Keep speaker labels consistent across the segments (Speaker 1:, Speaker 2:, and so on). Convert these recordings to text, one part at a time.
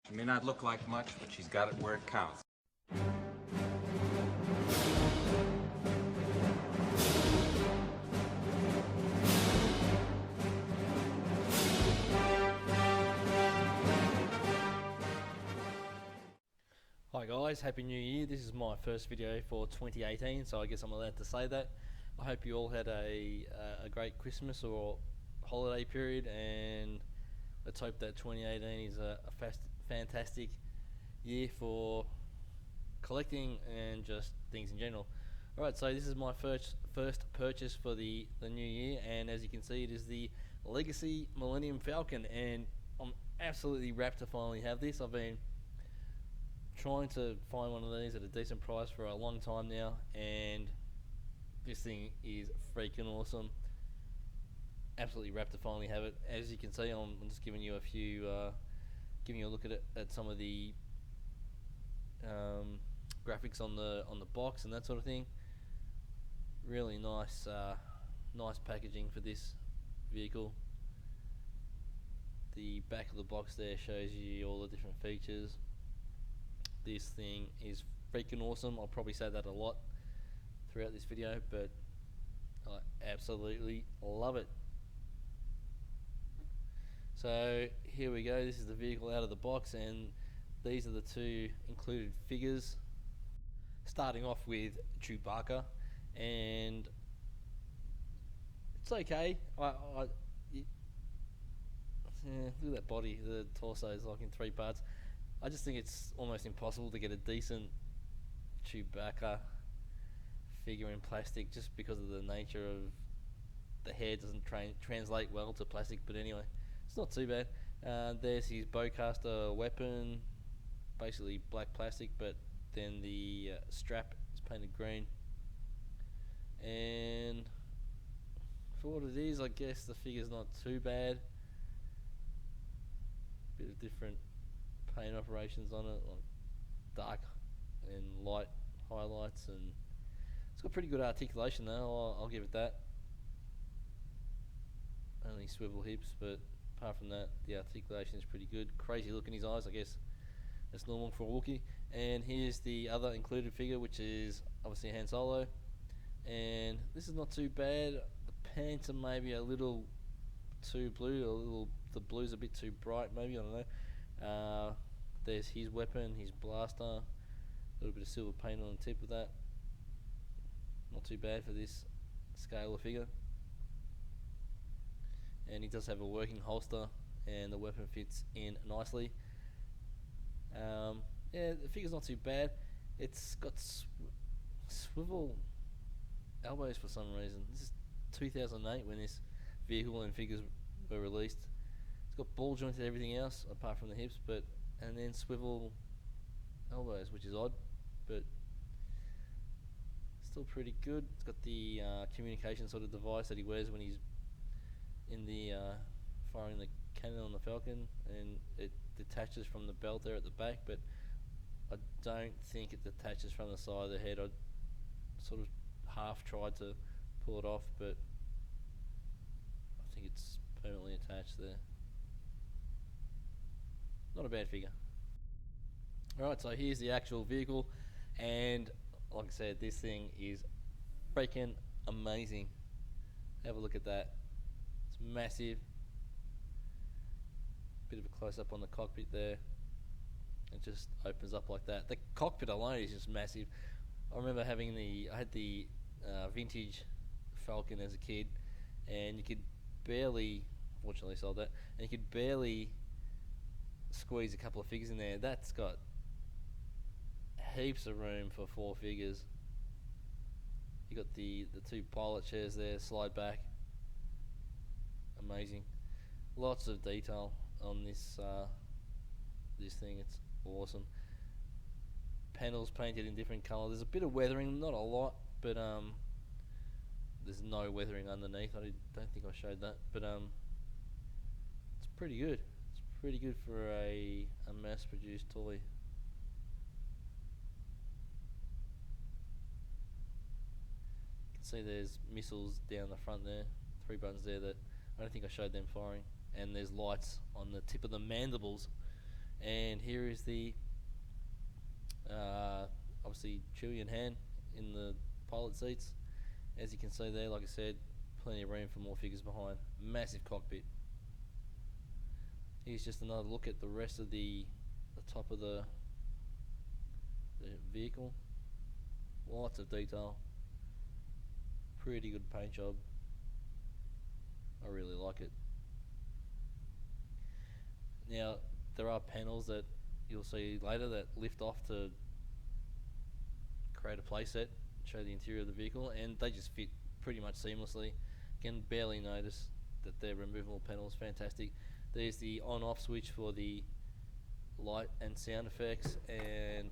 Speaker 1: It may not look like much, but she's got it where it counts.
Speaker 2: Hi guys, Happy New Year. This is my first video for 2018, so I guess I'm allowed to say that. I hope you all had a great Christmas or holiday period, and let's hope that 2018 is a fantastic year for collecting and just things in general. Alright, so this is my first purchase for the new year, and as you can see, it is the Legacy Millennium Falcon, and I'm absolutely rapt to finally have this. I've been trying to find one of these at a decent price for a long time now, and this thing is freaking awesome. Absolutely rapt to finally have it. As you can see, I'm just giving you a few, giving you a look at some of the graphics on the box and that sort of thing. Really nice, nice packaging for this vehicle. The back of the box there shows you all the different features. This thing is freaking awesome. I'll probably say that a lot throughout this video, but I absolutely love it. So here we go. This is the vehicle out of the box, and these are the two included figures. Starting off with Chewbacca, and it's okay. Yeah, look at that body. The torso is like in 3 parts. I just think it's almost impossible to get a decent Chewbacca figure in plastic, just because of the nature of the hair doesn't translate well to plastic. But anyway, it's not too bad. There's his bowcaster weapon, basically black plastic, but then the strap is painted green. And for what it is, I guess the figure's not too bad. Bit of different paint operations on it, like dark and light highlights, and it's got pretty good articulation though. I'll give it that. Only swivel hips, but apart from that, the articulation is pretty good. Crazy look in his eyes, I guess that's normal for a Wookiee. And here's the other included figure, which is obviously Han Solo, and this is not too bad. The pants are maybe a little too blue, the blue's a bit too bright, maybe, I don't know. There's his weapon, his blaster, a little bit of silver paint on the tip of that. Not too bad for this scale of figure. And he does have a working holster, and the weapon fits in nicely. Yeah, the figure's not too bad. It's got swivel elbows for some reason. This is 2008 when this vehicle and figures were released. It's got ball jointed everything else apart from the hips, and then swivel elbows, which is odd, but still pretty good. It's got the communication sort of device that he wears when he's in the firing the cannon on the Falcon, and it detaches from the belt there at the back, but I don't think it detaches from the side of the head. I sort of half tried to pull it off, but I think it's permanently attached there. Not a bad figure. Alright, so here's the actual vehicle, and like I said, this thing is freaking amazing. Have a look at that. It's massive. Bit of a close up on the cockpit there. It just opens up like that. The cockpit alone is just massive. I remember I had the vintage Falcon as a kid, and you could barely, fortunately sold that, and you could barely squeeze a couple of figures in there. That's got heaps of room for 4 figures. You got the 2 pilot chairs there, slide back. Amazing. Lots of detail on this thing. It's awesome. Panels painted in different colours. There's a bit of weathering, not a lot, but there's no weathering underneath. I don't think I showed that, but it's pretty good. It's pretty good for a mass-produced toy. You can see there's missiles down the front there, 3 buttons there that I don't think I showed them firing, and there's lights on the tip of the mandibles And here is the obviously Chewie and Han in the pilot seats. As you can see there, like I said, plenty of room for more figures behind. Massive cockpit. Here's just another look at the rest of the top of the vehicle. Lots of detail. Pretty good paint job. I really like it. Now, there are panels that you'll see later that lift off to create a playset, show the interior of the vehicle, and they just fit pretty much seamlessly. Can barely notice that they're removable panels. Fantastic. There's the on-off switch for the light and sound effects, and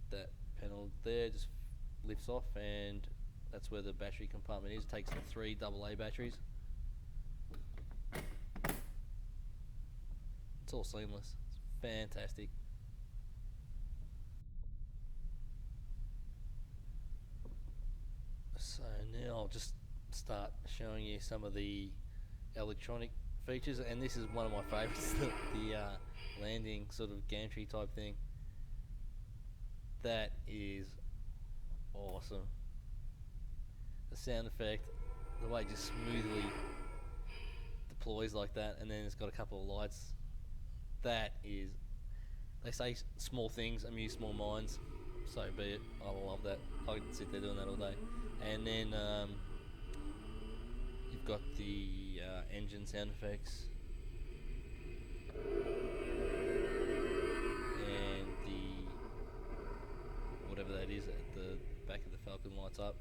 Speaker 2: that panel there just lifts off, and that's where the battery compartment is. Takes the 3 AA batteries. It's all seamless. It's fantastic. So now I'll just start showing you some of the electronic features, and this is one of my favourites, the landing sort of gantry type thing. That is awesome. The sound effect, the way it just smoothly deploys like that, and then it's got a couple of lights. That is, they say small things amuse small minds, so be it. I love that. I could sit there doing that all day. And then you've got the engine sound effects, and the whatever that is at the back of the Falcon lights up.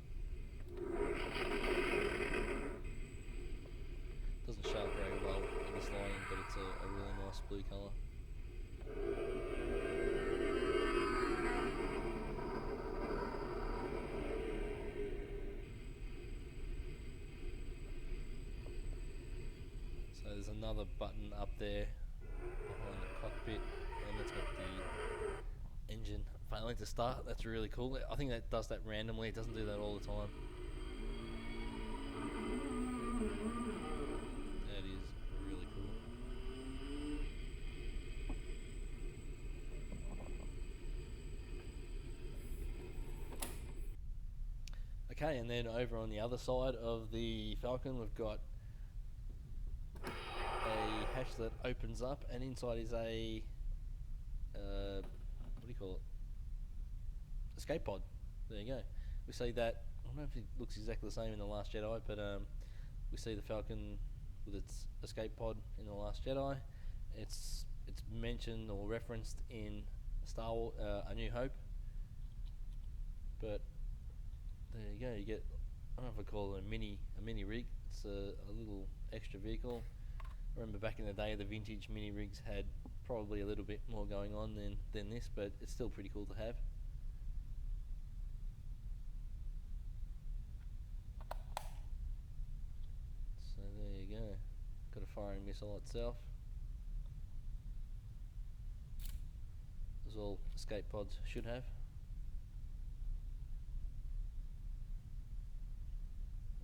Speaker 2: Doesn't show up very well in this lighting, but it's a really nice blue colour. So there's another button up there behind the cockpit, and it's got the engine failing to start. That's really cool. I think that does that randomly. It doesn't do that all the time. That is really cool. Okay, and then over on the other side of the Falcon, we've got a hatch that opens up, and inside is a what do you call it? Escape pod. There you go. We see that. I don't know if it looks exactly the same in The Last Jedi, but we see the Falcon with its escape pod in The Last Jedi. It's mentioned or referenced in Star Wars: A New Hope. But there you go. You get, I don't know if I call it a mini rig. It's a little extra vehicle. I remember back in the day, the vintage mini rigs had probably a little bit more going on than this, but it's still pretty cool to have. So there you go. Got a firing missile itself. As all escape pods should have.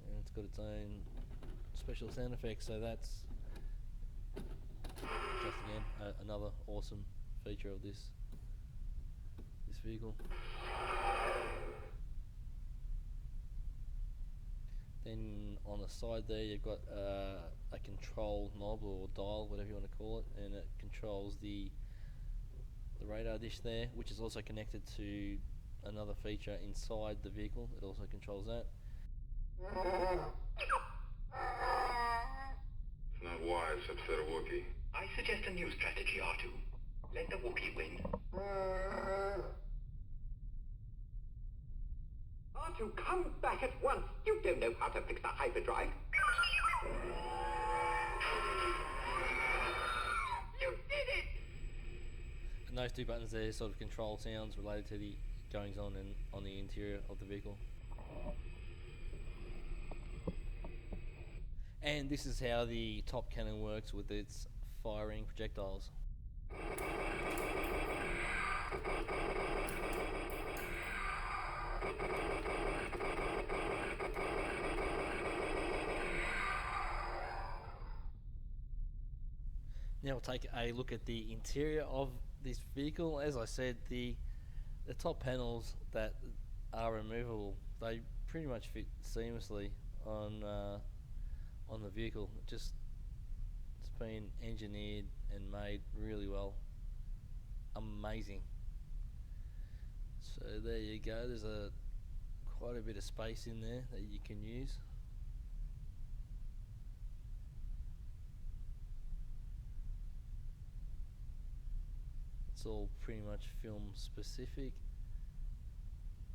Speaker 2: And it's got its own special sound effects, so that's just again another awesome feature of this vehicle. Then on the side there you've got a control knob or dial, whatever you want to call it, and it controls the radar dish there, which is also connected to another feature inside the vehicle. It also controls that.
Speaker 3: It's not wise to upset a Wookiee.
Speaker 4: I suggest a new strategy, R2. Let the Wookiee win. R2, come back at once. You don't know how to fix the hyperdrive. You did it!
Speaker 2: And those two buttons there sort of control sounds related to the goings on the interior of the vehicle. And this is how the top cannon works with its firing projectiles. Now we'll take a look at the interior of this vehicle. As I said, the top panels that are removable, they pretty much fit seamlessly on the vehicle. It's been engineered and made really well. Amazing. So there you go. There's quite a bit of space in there that you can use. It's all pretty much film specific.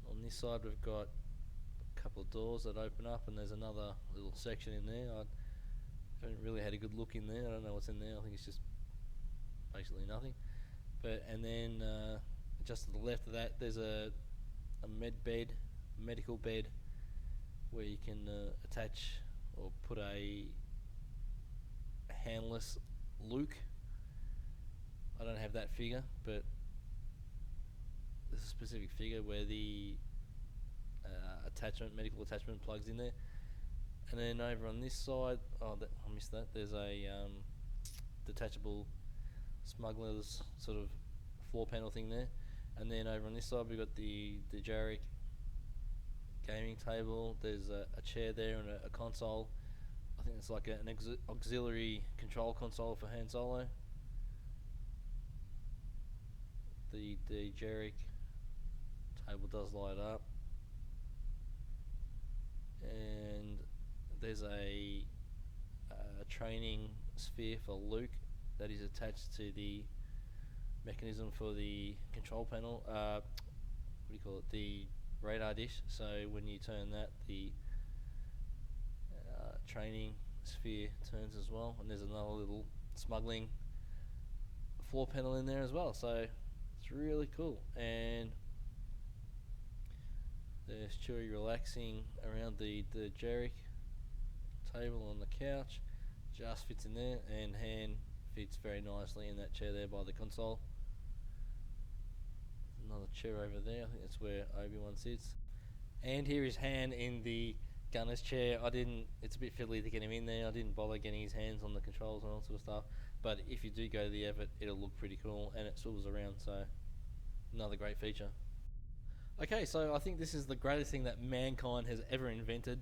Speaker 2: On this side we've got a couple of doors that open up, and there's another little section in there. I haven't really had a good look in there. I don't know what's in there. I think it's just basically nothing. And then just to the left of that, there's a medical bed, where you can attach or put a handless Luke. I don't have that figure, but there's a specific figure where the medical attachment plugs in there. And then over on this side, I missed that. There's a detachable smuggler's sort of floor panel thing there. And then over on this side, we've got the Jarek gaming table. There's a chair there and a console. I think it's like an auxiliary control console for Han Solo. The Jarek table does light up, and there's a training sphere for Luke that is attached to the mechanism for the control panel. What do you call it? The radar dish. So when you turn that, the training sphere turns as well, and there's another little smuggling floor panel in there as well. So it's really cool. And there's Chewie relaxing around the Jarek table on the couch. Just fits in there, and Han fits very nicely in that chair there by the console. Another chair over there. I think that's where Obi-Wan sits. And here is Han in the gunner's chair. It's a bit fiddly to get him in there. I didn't bother getting his hands on the controls and all sort of stuff. But if you do go to the effort, it'll look pretty cool, and it swivels around. So another great feature. Okay, so I think this is the greatest thing that mankind has ever invented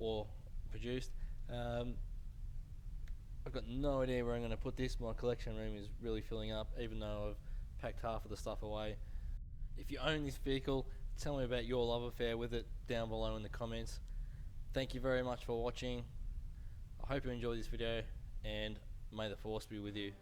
Speaker 2: or produced. I've got no idea where I'm going to put this. My collection room is really filling up, even though I've packed half of the stuff away. If you own this vehicle, tell me about your love affair with it down below in the comments. Thank you very much for watching. I hope you enjoyed this video, and may the Force be with you.